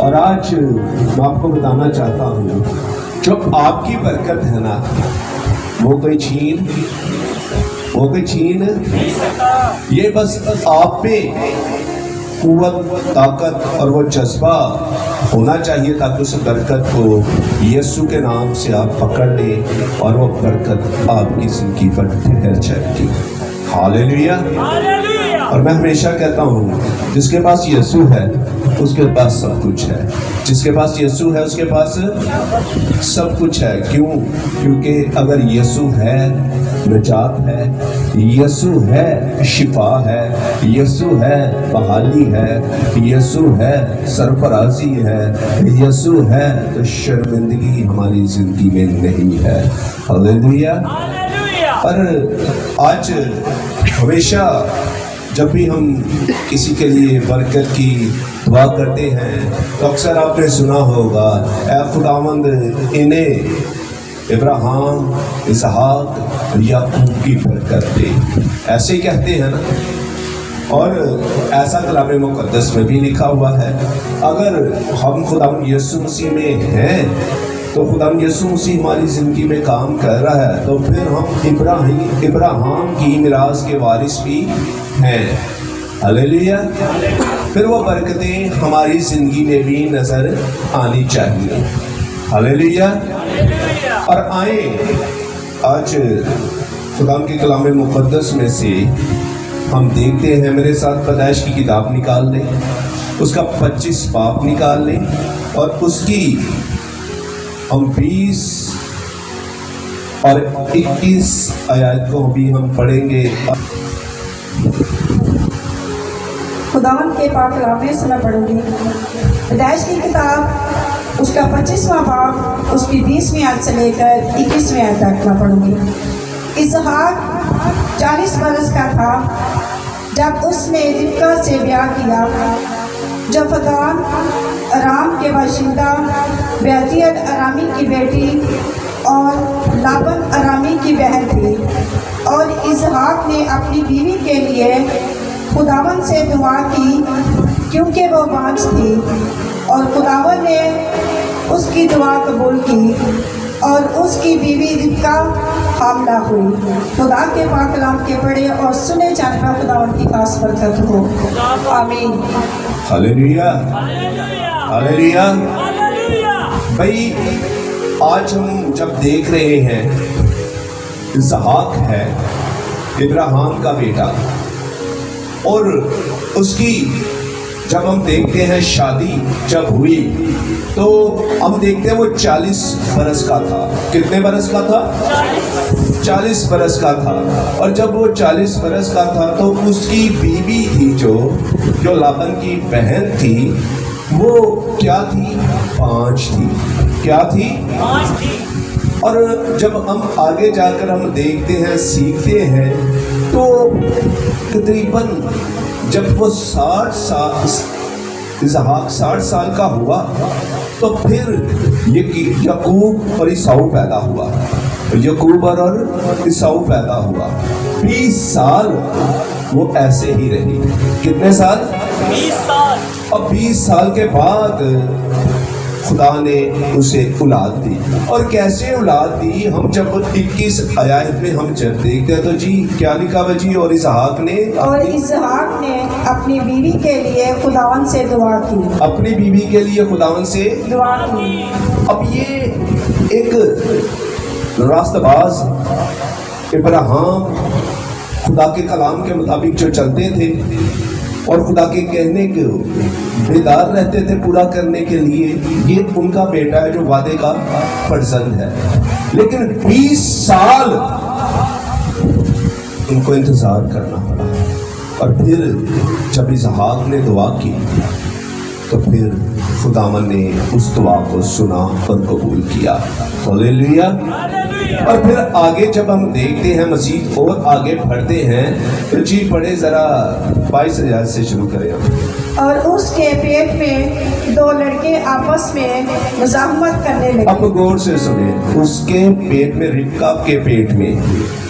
اور آج میں آپ کو بتانا چاہتا ہوں جو آپ کی برکت ہے نا وہ کوئی چھین یہ بس آپ پہ قوت طاقت اور وہ جذبہ ہونا چاہیے تاکہ اس برکت کو یسوع کے نام سے آپ پکڑ لیں اور وہ برکت آپ کی زندگی پر ٹھہر جائے گی۔ ہاللیلویا۔ اور میں ہمیشہ کہتا ہوں جس کے پاس یسوع ہے اس کے پاس سب کچھ ہے، جس کے پاس یسوع ہے اس کے پاس سب کچھ ہے۔ کیونکہ اگر یسوع ہے نجات ہے، یسوع ہے شفا ہے، یسوع ہے بحالی ہے، یسوع ہے سرفرازی ہے، یسوع ہے تو شرمندگی ہماری زندگی میں نہیں ہے۔ ہاللیلویا۔ اور آج ہمیشہ جب بھی ہم کسی کے لیے برکت کی دعا کرتے ہیں تو اکثر آپ نے سنا ہوگا اے خداوند انہیں ابراہیم، اسحاق، یعقوب کی برکت دے، ایسے کہتے ہیں نا۔ اور ایسا کلام مقدس میں بھی لکھا ہوا ہے اگر ہم خداوند یسوع مسیح میں ہیں تو خداوند یسوع مسیح ہماری زندگی میں کام کر رہا ہے تو پھر ہم ابراہیم کی میراث کے وارث بھی ہیں۔ ہاللیلویا۔ پھر وہ برکتیں ہماری زندگی میں بھی نظر آنی چاہیے۔ ہاللیلویا۔ اور آئیں آج خداوند کے کلام مقدس میں سے ہم دیکھتے ہیں، میرے ساتھ پیدائش کی کتاب نکال لیں، اس کا 25 باب نکال لیں اور اس کی ہم 20 اور 21 آیات کو بھی ہم پڑھیں گے۔ خداوند کے پاک کلام سے میں پڑھوں گی پیدائش کی کتاب، اس کا 25واں باب، اس کی 20ویں آیت سے لے کر 21ویں آیت تک میں پڑھوں گی۔ اسحاق 40 برس کا تھا جب اس نے ربکہ سے بیاہ کیا جو فدان ارام کے باشندہ بیتیل ارامی کی بیٹی اور لابن ارامی کی بہن تھی۔ اور اسحاق نے اپنی بیوی کے لیے خداوند سے دعا کی کیونکہ وہ بانجھ تھی، اور خداوند نے اس کی دعا قبول کی اور اس کی بیوی ربکہ حاملہ ہوئی۔ خدا کے پاک کلام کے پڑھے اور سنے جانے پر خداوند کی خاص برکت ہو، آمین۔ ہاللیلویا۔ ہاللیلویا۔ بھائی آج ہم جب دیکھ رہے ہیں اسحاق ہے ابراہیم کا بیٹا، اور اس کی جب ہم دیکھتے ہیں شادی جب ہوئی تو ہم دیکھتے ہیں وہ 40 برس کا تھا۔ کتنے برس کا تھا؟ 40 برس کا تھا۔ اور جب وہ 40 برس کا تھا تو اس کی بیوی تھی جو لابن کی بہن تھی، وہ کیا تھی؟ بانجھ تھی۔ کیا تھی؟ بانجھ تھی۔ اور جب ہم آگے جا کر ہم دیکھتے ہیں سیکھتے ہیں تو تقریباً جب وہ 60 سال کا ہوا تو پھر یعقوب اور عیساؤ پیدا ہوا۔ یعقوب اور عیساؤ پیدا ہوا۔ 20 سال وہ ایسے ہی رہی۔ کتنے سال؟ 20 سال۔ اور 20 سال کے بعد خدا نے اسے اولاد دی۔ اور کیسے اولاد دی؟ ہم جب 21 آیات میں ہم جب دیکھتے ہیں تو جی کیا لکھا ہوا جی؟ اور اسحاق نے اپنی بیوی کے لیے خداوند سے دعا کی۔ اپنی بیوی کے لیے خداوند سے دعا کی۔ اب یہ ایک راست باز ابراہیم خدا کے کلام کے مطابق جو چلتے تھے اور خدا کے کہنے کے بیدار رہتے تھے پورا کرنے کے لیے، یہ ان کا بیٹا ہے جو وعدے کا فرزند ہے۔ لیکن 20 سال ان کو انتظار کرنا پڑا، اور پھر جب اسحاق نے دعا کی تو پھر خداوند نے اس دعا کو سنا اور قبول کیا۔ ہاللیلویا۔ اور پھر آگے جب ہم دیکھتے ہیں مزید اور آگے بڑھتے ہیں تو جی پڑھے ذرا 22 آیات سے شروع کریں ہم۔ اور اس کے پیٹ میں 2 لڑکے آپس میں مزاحمت کرنے لگے۔ اب غور سے سنیں، اس کے پیٹ میں، ربکہ کے پیٹ میں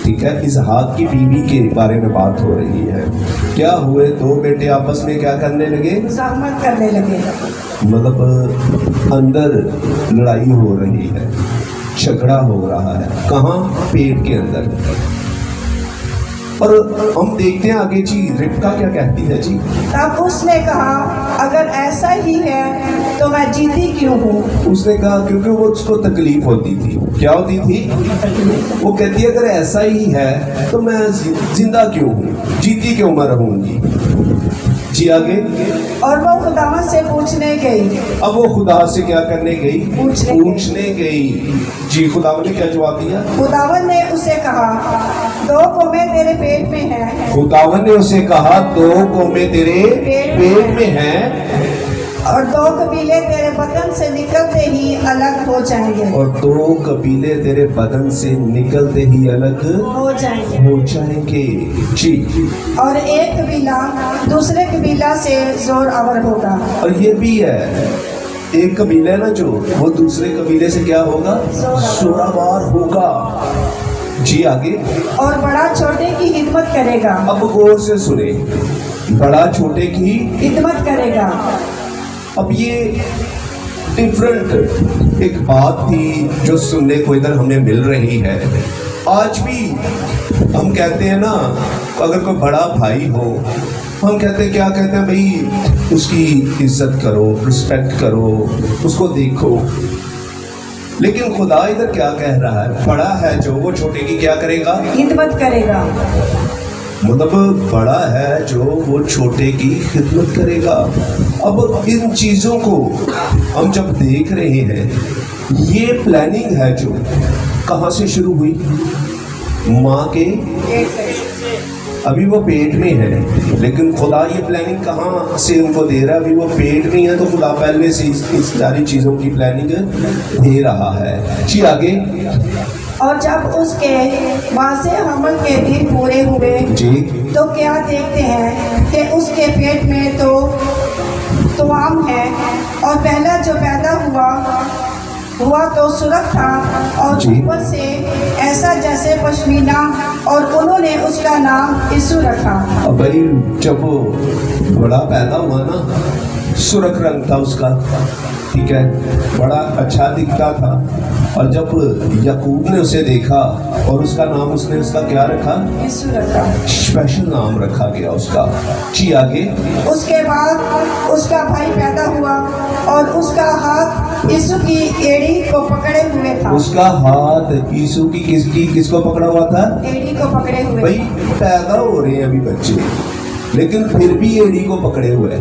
ٹھیک ہے, اسحاق کی بیوی کے بارے میں بات ہو رہی ہے. کیا ہوئے, دو بیٹے آپس میں کیا کرنے لگے, مزاحمت کرنے لگے. مطلب اندر لڑائی ہو رہی ہے, جھگڑا ہو رہا ہے. کہاں, پیٹ کے اندر. اور ہم دیکھتے ہیں آگے جی, ربکا کیا کہتی ہے جی, تب اس نے کہا اگر ایسا ہی ہے تو میں جیتی کیوں ہوں. اس نے کہا کیونکہ وہ اس کو تکلیف ہوتی تھی. کیا ہوتی تھی, وہ کہتی ہے اگر ایسا ہی ہے تو میں زندہ کیوں ہوں, جیتی کیوں میں رہوں گی. جی آگے. اور وہ خداوند سے پوچھنے گئی. اب وہ خدا سے کیا کرنے گئی, پوچھنے گئی. جی, خداوند نے کیا جواب دیا, خداوند نے اسے کہا دو قومیں تیرے پیٹ میں ہیں. خداوند نے اسے کہا دو قومیں تیرے پیٹ میں ہیں, اور دو قبیلے تیرے بدن سے نکلتے ہی الگ ہو جائیں گے. اور دو قبیلے تیرے بدن سے نکلتے ہی الگ ہو جائیں گے. ہو جائیں گے. جی. اور ایک قبیلہ دوسرے قبیلہ سے زور آور ہوگا. اور یہ بھی ہے, ایک قبیلہ نا جو, وہ دوسرے قبیلے سے کیا ہوگا, زوراور ہوگا. جی آگے. اور بڑا چھوٹے کی خدمت کرے گا. اب غور سے سنیں, بڑا چھوٹے کی خدمت کرے گا. اب یہ ڈیفرنٹ ایک بات تھی جو سننے کو ادھر ہمیں مل رہی ہے. آج بھی ہم کہتے ہیں نا, اگر کوئی بڑا بھائی ہو, ہم کہتے ہیں, کیا کہتے ہیں بھائی, اس کی عزت کرو, رسپیکٹ کرو, اس کو دیکھو. لیکن خدا ادھر کیا کہہ رہا ہے, بڑا ہے جو وہ چھوٹے کی کیا کرے گا, خدمت کرے گا. مطلب بڑا ہے جو وہ چھوٹے کی خدمت کرے گا. اب ان چیزوں کو ہم جب دیکھ رہے ہیں, یہ پلاننگ ہے جو کہاں سے شروع ہوئی, ماں کے, ابھی وہ پیٹ میں ہے, لیکن خدا یہ پلاننگ کہاں سے ان کو دے رہا ہے, ابھی وہ پیٹ میں ہے تو خدا پہلے سے اس ساری چیزوں کی پلاننگ دے رہا ہے. جی آگے. اور جب اس کے واضح حمل کے دن پورے ہوئے جی, تو کیا دیکھتے ہیں کہ اس کے پیٹ میں تو توام ہے, اور پہلا جو پیدا ہوا تو سرخ تھا, اور اوپر سے ایسا جیسے پشمینہ, اور انہوں نے اس کا نام یسوع رکھا. اب بھائی جب بڑا پیدا ہوا نا, سرخ رنگ تھا اس کا, ٹھیک ہے, بڑا اچھا دکھتا تھا. اور جب یعقوب نے اسے دیکھا اور اس کا نام اس نے اس کا کیا رکھا, یسوع رکھا, اسپیشل نام رکھا گیا اس کا. جی آگے. اس کے بعد اس کا بھائی پیدا ہوا, اور اس کا ہاتھ یسوع کی ایڑی کو پکڑے ہوئے تھا. اس کا ہاتھ یسوع کی کس کو پکڑا ہوا تھا, ایڑی کو پکڑے ہوئے. بھائی پیدا ہو رہے ہیں ابھی بچے, لیکن پھر بھی ایڑی کو پکڑے ہوئے,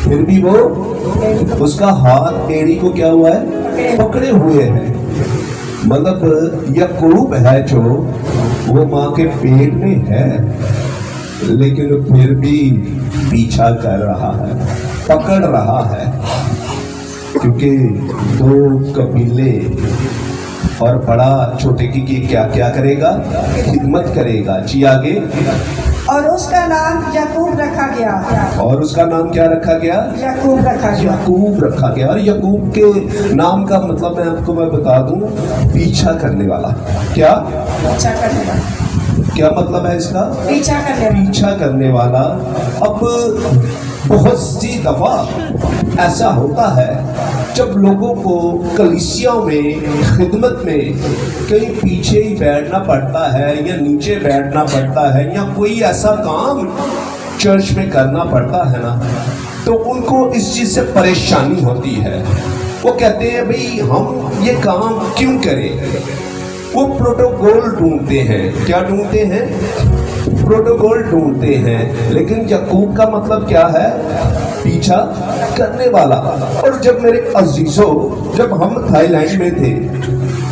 پھر بھی وہ اس کا ہاتھ ایڑی کو کیا ہوا ہے, پکڑے ہوئے ہیں. مطلب یعقوب ہے جو وہ ماں کے پیٹ میں ہے, لیکن پھر بھی پیچھا کر رہا ہے, پکڑ رہا ہے, کیونکہ دو قبیلے اور بڑا چھوٹے کی کیا کرے گا, خدمت کرے گا. جی آگے. اور اس کا نام یعقوب رکھا گیا. اور اس کا نام کیا رکھا گیا, یعقوب رکھا گیا. یعقوب رکھا گیا. اور یعقوب کے نام کا مطلب میں آپ کو بتا دوں, پیچھا کرنے والا. کیا پیچھا کرنے والا, کیا مطلب ہے اس کا, پیچھا کرنے والا. اب بہت سی دفعہ ایسا ہوتا ہے جب لوگوں کو کلیسیوں میں, خدمت میں کہیں پیچھے ہی بیٹھنا پڑتا ہے, یا نیچے بیٹھنا پڑتا ہے, یا کوئی ایسا کام چرچ میں کرنا پڑتا ہے نا, تو ان کو اس چیز سے پریشانی ہوتی ہے. وہ کہتے ہیں بھئی ہم یہ کام کیوں کریں. وہ پروٹوکول ڈھونڈتے ہیں. کیا ڈھونڈتے ہیں, پروٹوکول ڈھونڈتے ہیں. لیکن یعقوب کا مطلب کیا ہے, پیچھا کرنے والا. اور جب میرے عزیزوں, جب ہم تھائی لینڈ میں تھے,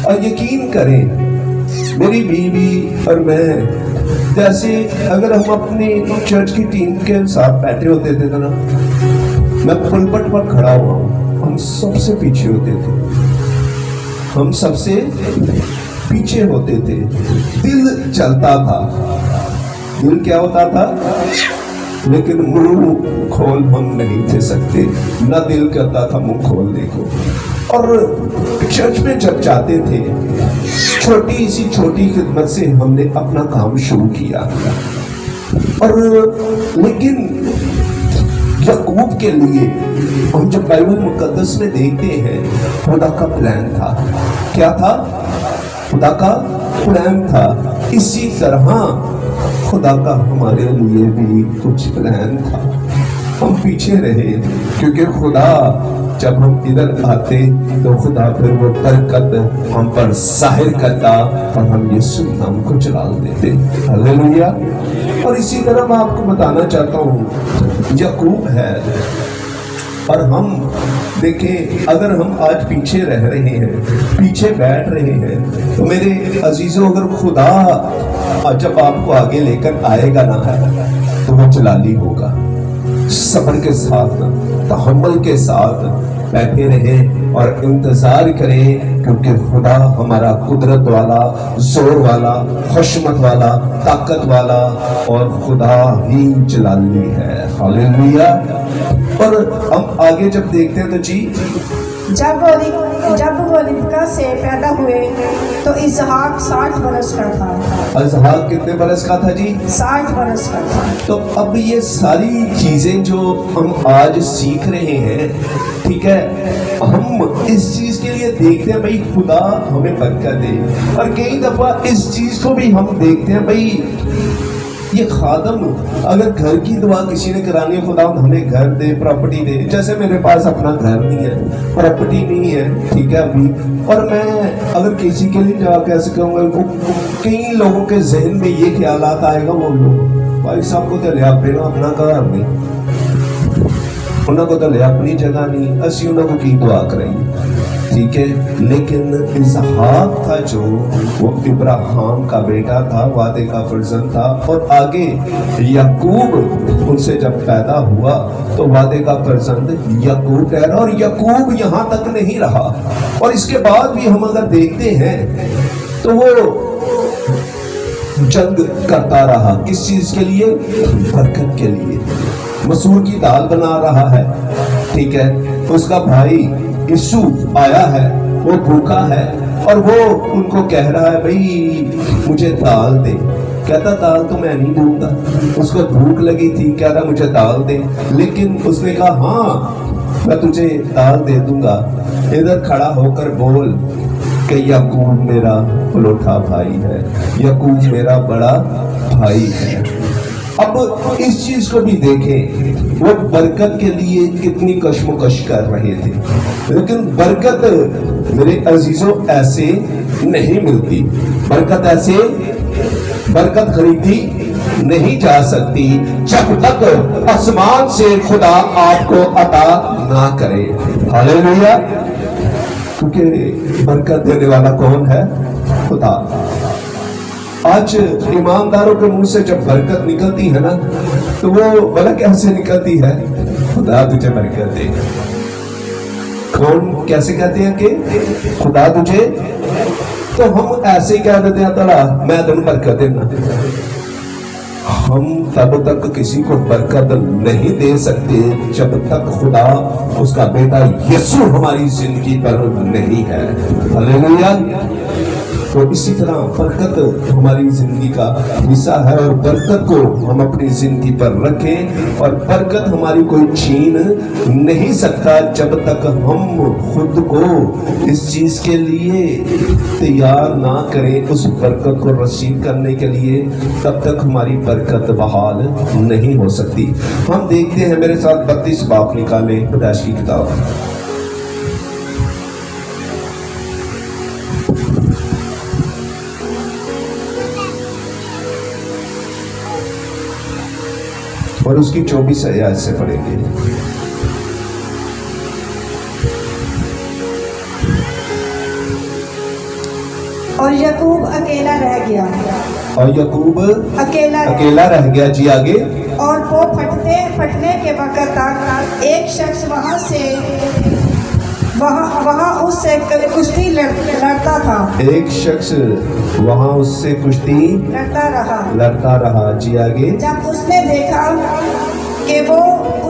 اور یقین کریں میری بیوی اور میں, جیسے اگر ہم اپنی چرچ کی ٹیم کے ساتھ بیٹھے ہوتے تھے نا, میں پلپٹ پر کھڑا ہوا ہوں, ہم سب سے پیچھے ہوتے تھے, ہم سب سے پیچھے ہوتے تھے. دل چلتا تھا, دل کیا ہوتا تھا, لیکن منہ کھول ہم نہیں تھے سکتے, نہ دل کرتا تھا منہ کھولنے کو. اور چرچ میں جب جاتے تھے چھوٹی سی چھوٹی خدمت سے ہم نے اپنا کام شروع کیا، اور لیکن یعقوب کے لیے ہم جب بائبل مقدس میں دیکھتے ہیں خدا کا پلان تھا. کیا تھا؟ خدا کا پلان تھا. اسی طرح خدا کا ہمارے لیے بھی کچھ پلان تھا. ہم پیچھے رہے کیونکہ خدا جب ہم ادھر آتے تو خدا پھر وہ برکت ہم پر ظاہر کرتا اور ہم یسوع نام کو جلال دیتے. ہلیلویا. اور اسی طرح میں آپ کو بتانا چاہتا ہوں یعقوب ہے، اور ہم دیکھیں اگر ہم آج پیچھے رہ رہے ہیں، پیچھے بیٹھ رہے ہیں، تو میرے عزیزوں اگر خدا جب آپ کو آگے لے کر آئے گا نا تو وہ جلالی ہوگا. صبر کے ساتھ تحمل کے ساتھ بیٹھے رہیں اور انتظار کریں، کیونکہ خدا ہمارا قدرت والا، زور والا، حشمت والا، طاقت والا اور خدا ہی جلالی ہے. ہاللیلویا. اور ہم آگے جب دیکھتے ہیں تو جی جب وہ ربکا سے پیدا ہوئے تو اسحاق 60 برس کا تھا. اسحاق کتنے برس کا تھا جی؟ 60 برس کا تھا. تو اب یہ ساری چیزیں جو ہم آج سیکھ رہے ہیں، ٹھیک ہے، ہم اس چیز کے لیے دیکھتے ہیں بھائی خدا ہمیں برکت دے، اور کئی دفعہ اس چیز کو بھی ہم دیکھتے ہیں بھائی یہ خادم اگر گھر کی دعا کسی نے کرانی ہے، خدا ہمیں گھر دے، پراپرٹی دے. جیسے میرے پاس اپنا گھر نہیں ہے، پراپرٹی نہیں ہے، ٹھیک ہے ابھی، اور میں اگر کسی کے لیے دعا کیسے کروں گا، کئی لوگوں کے ذہن میں یہ خیالات آئے گا، وہ لوگ بھائی صاحب کو تو لے اپنے اپنا گھر نہیں، انہوں کو تو لے اپنی جگہ نہیں، اسی انہوں کو کی دعا کریں گے، ٹھیک ہے. لیکن اسحاق تھا جو وہ ابراہیم کا بیٹا تھا، وعدے کا فرزند تھا، اور آگے یعقوب ان سے جب پیدا ہوا تو وعدے کا فرزند یعقوب ٹھہرا، اور یعقوب یہاں تک نہیں رہا. اور اس کے بعد بھی ہم اگر دیکھتے ہیں تو وہ جنگ کرتا رہا. کس چیز کے لیے؟ برکت کے لیے. مسور کی دال بنا رہا ہے، ٹھیک ہے، اس کا بھائی یسوع آیا ہے، وہ بھوکا ہے، اور وہ ان کو کہہ رہا ہے بھائی مجھے دال دے. کہتا دال تو میں نہیں دوں گا. اس کو بھوک لگی تھی، کہہ رہا مجھے دال دے. لیکن اس نے کہا ہاں میں تجھے دال دے دوں گا. ادھر کھڑا ہو کر بول کہ یعقوب میرا پلوٹا بھائی ہے، یعقوب میرا بڑا بھائی ہے. اب اس چیز کو بھی دیکھیں، وہ برکت کے لیے کتنی کشمکش کر رہے تھے، لیکن برکت میرے عزیزوں ایسے نہیں ملتی. برکت خریدی نہیں جا سکتی جب تک آسمان سے خدا آپ کو عطا نہ کرے. ہاللیلویا. کیونکہ برکت دینے والا کون ہے؟ خدا. آج ایمانداروں کے منہ سے جب برکت نکلتی ہے نا تو وہ بھلا کیسے نکلتی ہے؟ خدا تجھے برکت دے. کون کیسے کہتے ہیں کہ خدا تجھے؟ تو ہم ایسے ہی کہہ دیتے ہیں تعالیٰ میں تمہیں برکت دینا. ہم تب تک کسی کو برکت نہیں دے سکتے جب تک خدا اس کا بیٹا یسوع ہماری زندگی پر نہیں ہے. ہلیلویا. تو اسی طرح برکت ہماری زندگی کا حصہ ہے، اور برکت کو ہم اپنی زندگی پر رکھیں، اور برکت ہماری کوئی چھین نہیں سکتا جب تک ہم خود کو اس چیز کے لیے تیار نہ کریں، اس برکت کو رسید کرنے کے لیے، تب تک ہماری برکت بحال نہیں ہو سکتی. ہم دیکھتے ہیں، میرے ساتھ 32 باب نکالیں پیدائش کی کتاب. اور اس کی 24 آیات سے پڑھیں گے. اور یعقوب اکیلا رہ گیا. اور یعقوب اکیلا رہ گیا. جی آگے. اور وہ پھٹنے کے وقت تک ایک شخص وہاں اس سے کشتی لڑتا تھا. ایک شخص وہاں اس سے کشتی لڑتا رہا. جی آگے. جب اس نے دیکھا کہ وہ